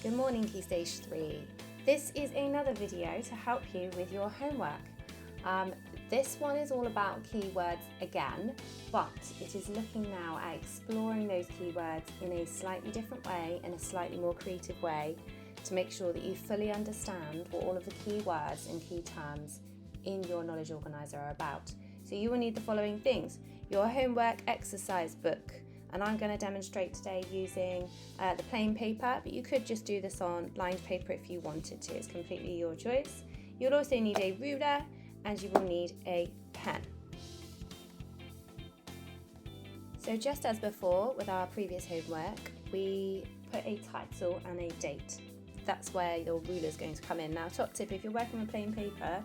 Good morning, Key Stage 3. This is another video to help you with your homework. This one is all about keywords again, but it is looking now at exploring those keywords in a slightly different way, in a slightly more creative way, to make sure that you fully understand what all of the keywords and key terms in your knowledge organizer are about. So you will need the following things: your homework exercise book, and I'm going to demonstrate today using the plain paper, but you could just do this on lined paper if you wanted to. It's completely your choice. You'll also need a ruler and you will need a pen. So just as before with our previous homework, we put a title and a date. That's where your ruler is going to come in. Now, top tip, if you're working with plain paper,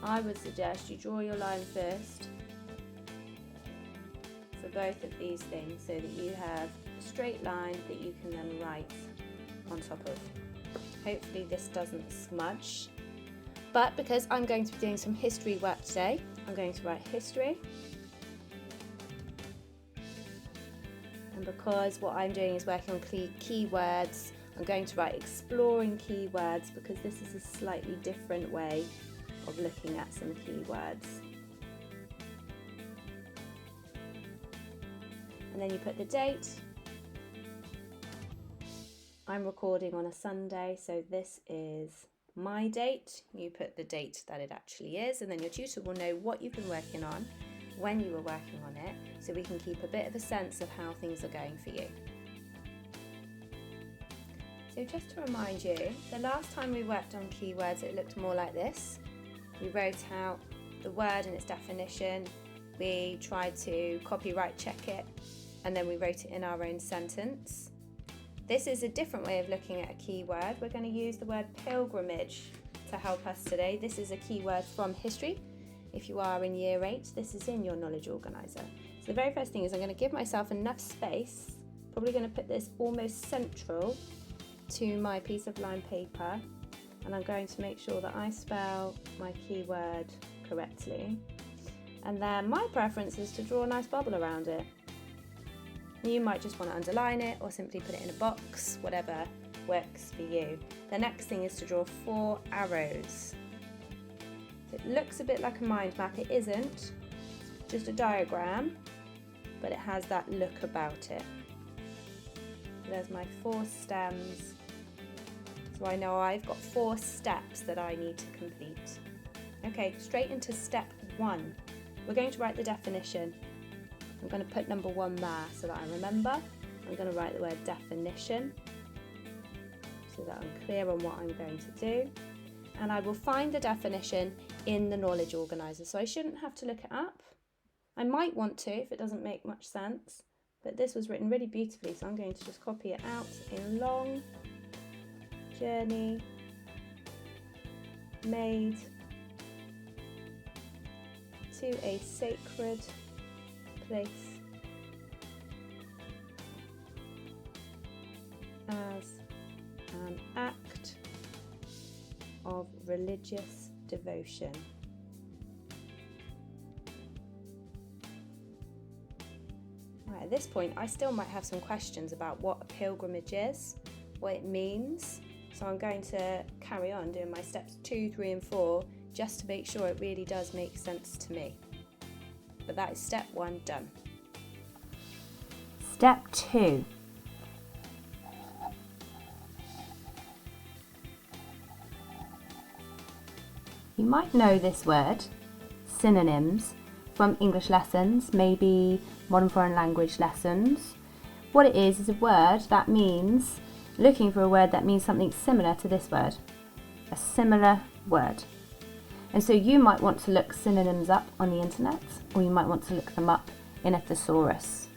I would suggest you draw your line first for both of these things so that you have a straight line that you can then write on top of. Hopefully this doesn't smudge, but because I'm going to be doing some history work today, I'm going to write history, and because what I'm doing is working on keywords, I'm going to write exploring keywords because this is a slightly different way of looking at some keywords. And then you put the date. I'm recording on a Sunday, so this is my date. You put the date that it actually is, and then your tutor will know what you've been working on, when you were working on it, so we can keep a bit of a sense of how things are going for you. So just to remind you, the last time we worked on keywords, it looked more like this. We wrote out the word and its definition. We tried to copyright check it, and then we wrote it in our own sentence. This is a different way of looking at a keyword. We're going to use the word pilgrimage to help us today. This is a keyword from history. If you are in year 8, this is in your knowledge organizer. So the very first thing is I'm going to give myself enough space, probably going to put this almost central to my piece of lined paper, and I'm going to make sure that I spell my keyword correctly. And then my preference is to draw a nice bubble around it. You might just want to underline it or simply put it in a box, whatever works for you. The next thing is to draw 4 arrows. It looks a bit like a mind map. It isn't, it's just a diagram, but it has that look about it. So there's my 4 stems. So I know I've got 4 steps that I need to complete. Okay, straight into step 1. We're going to write the definition. I'm going to put number 1 there so that I remember. I'm going to write the word definition so that I'm clear on what I'm going to do. And I will find the definition in the knowledge organizer. So I shouldn't have to look it up. I might want to if it doesn't make much sense, but this was written really beautifully, so I'm going to just copy it out. In long journey made to a sacred place as an act of religious devotion. Right, at this point I still might have some questions about what a pilgrimage is, what it means, so I'm going to carry on doing my steps 2, 3 and 4 just to make sure it really does make sense to me. But that is step 1 done. Step 2. You might know this word, synonyms, from English lessons, maybe modern foreign language lessons. What it is a word that means, looking for a word that means something similar to this word, a similar word. And so you might want to look synonyms up on the internet, or you might want to look them up in a thesaurus.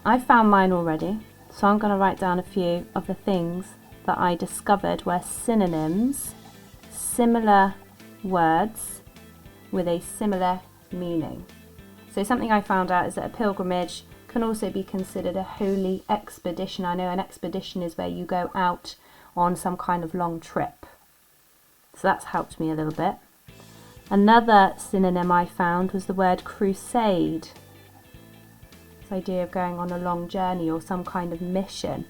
I found mine already, so I'm going to write down a few of the things that I discovered were synonyms, similar words with a similar meaning. So something I found out is that a pilgrimage can also be considered a holy expedition. I know an expedition is where you go out on some kind of long trip. So that's helped me a little bit. Another synonym I found was the word crusade. This idea of going on a long journey or some kind of mission.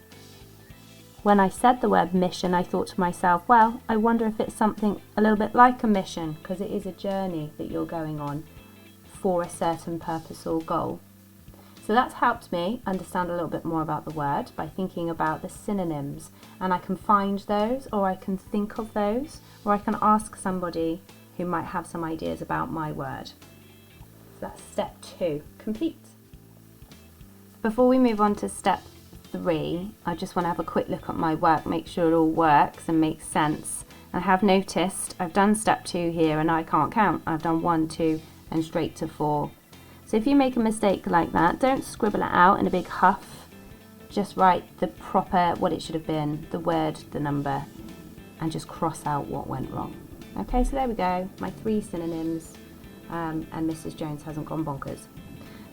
when I said the word mission, I thought to myself, well, I wonder if it's something a little bit like a mission, because it is a journey that you're going on for a certain purpose or goal. So that's helped me understand a little bit more about the word by thinking about the synonyms, and I can find those, or I can think of those, or I can ask somebody who might have some ideas about my word. So that's step 2, complete. Before we move on to step 3, I just want to have a quick look at my work, make sure it all works and makes sense. I have noticed I've done step 2 here and I can't count. I've done 1, 2 and straight to 4. So if you make a mistake like that, don't scribble it out in a big huff. Just write the proper, what it should have been, the word, the number, and just cross out what went wrong. Okay, so there we go, my 3 synonyms, and Mrs. Jones hasn't gone bonkers.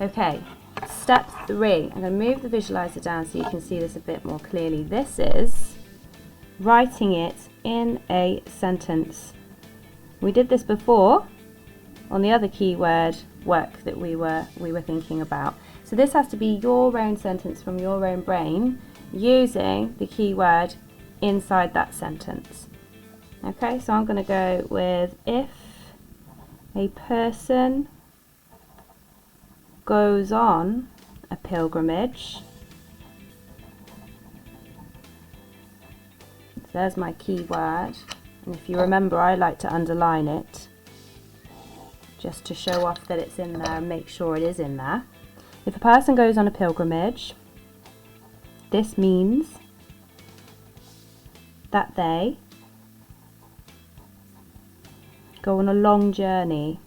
Okay, step 3, I'm going to move the visualizer down so you can see this a bit more clearly. This is writing it in a sentence. We did this before on the other keyword work that we were thinking about. So this has to be your own sentence from your own brain using the keyword inside that sentence. Okay, so I'm going to go with, if a person goes on a pilgrimage. So there's my keyword, and if you remember, I like to underline it just to show off that it's in there and make sure it is in there. If a person goes on a pilgrimage, this means that they go on a long journey.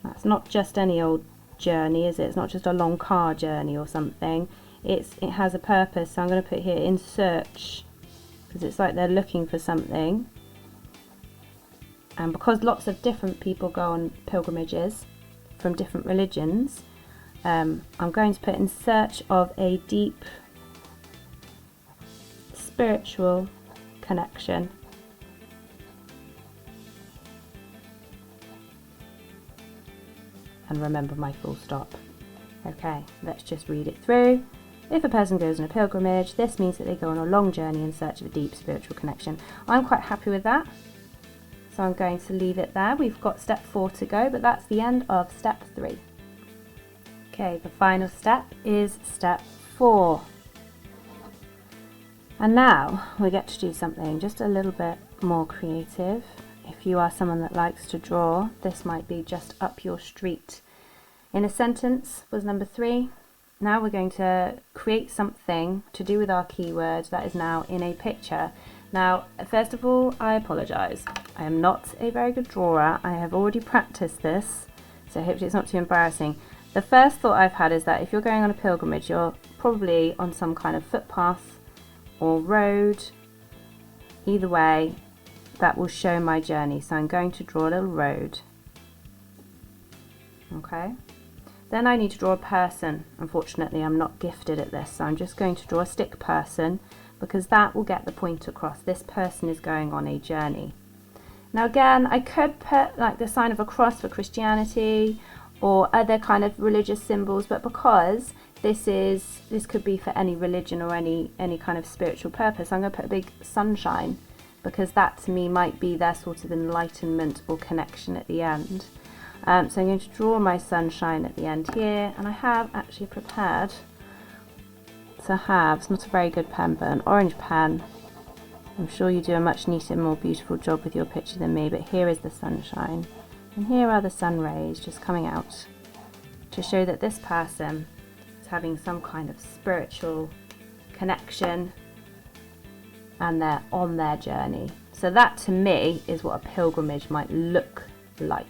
That's not just any old journey, is it? It's not just a long car journey or something. It has a purpose. So I'm going to put here in search, because it's like they're looking for something. And because lots of different people go on pilgrimages from different religions, I'm going to put in search of a deep spiritual connection. And remember my full stop. Okay, let's just read it through. If a person goes on a pilgrimage, this means that they go on a long journey in search of a deep spiritual connection. I'm quite happy with that. So I'm going to leave it there. We've got step 4 to go, but that's the end of step 3. Okay, the final step is step 4. And now we get to do something just a little bit more creative. If you are someone that likes to draw, this might be just up your street. In a sentence was number 3. Now we're going to create something to do with our keyword that is now in a picture. Now, first of all, I apologise. I am not a very good drawer. I have already practiced this, so hopefully it's not too embarrassing. The first thought I've had is that if you're going on a pilgrimage, you're probably on some kind of footpath or road. Either way, that will show my journey. So I'm going to draw a little road. Okay. Then I need to draw a person. Unfortunately, I'm not gifted at this, so I'm just going to draw a stick person, because that will get the point across. This person is going on a journey. Now again, I could put like the sign of a cross for Christianity or other kind of religious symbols, but because this could be for any religion or any kind of spiritual purpose, I'm going to put a big sunshine, because that to me might be their sort of enlightenment or connection at the end. So I'm going to draw my sunshine at the end here, and I have actually prepared to have, it's not a very good pen, but an orange pen. I'm sure you do a much neater, more beautiful job with your picture than me, but here is the sunshine. And here are the sun rays just coming out to show that this person is having some kind of spiritual connection and they're on their journey. So that to me is what a pilgrimage might look like.